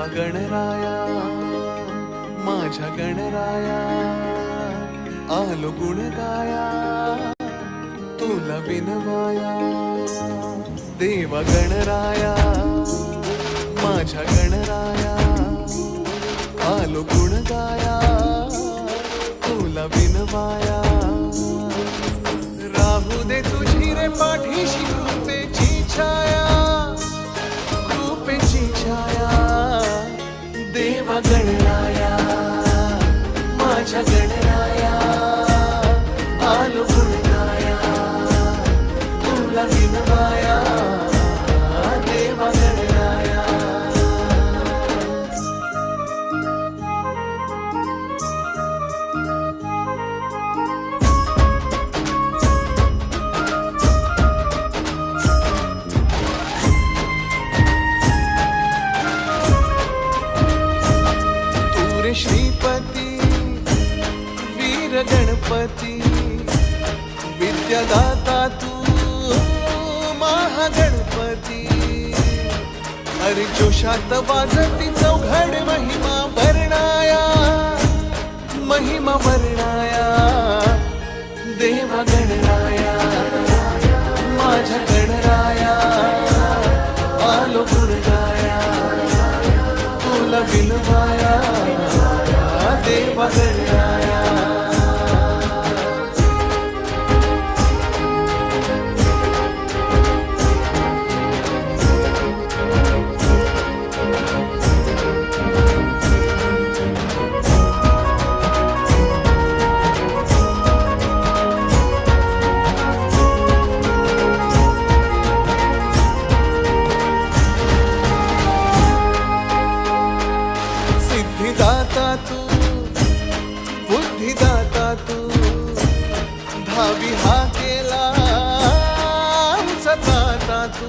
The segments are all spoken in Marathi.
देवा गणराया माझ्या गणराया आलो गुण गाया तुला विनवाया देवा गणराया माझ्या गणराया आलो गुण गाया तुला विनवाया राहू दे तुझी रे पाठीशी कृपेची छाया कृपेची छाया देवा गणराया माझ्या गणराया आलो गुण गाया तुला विनवाया देवा गणराया श्रीपती वीर गणपती विद्यादाता तू महागणपती अरे जोशात वाजती चौघड महिमा वर्णाया देवा गणराया माझ्या गणराया आलो गुण गाया तुला विनवाया देवा गणराया सिद्धिदाता तू बुद्धिदाता तू धावी हा केला आमचा दाता तू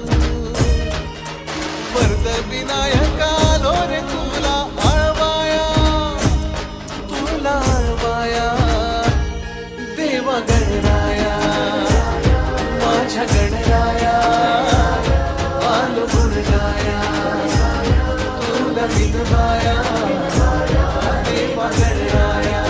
वरद विनायका रे तुला आळवाया देवा गणराया माझ्या गणराया आलो गुण गाया तुला विनवाया देवा गणराया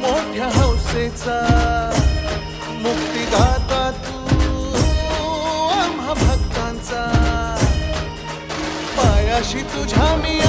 मोठ्या हौसेचा मुक्तिदाता तू आम्हा भक्तांचा पायाशी तुझ्या मी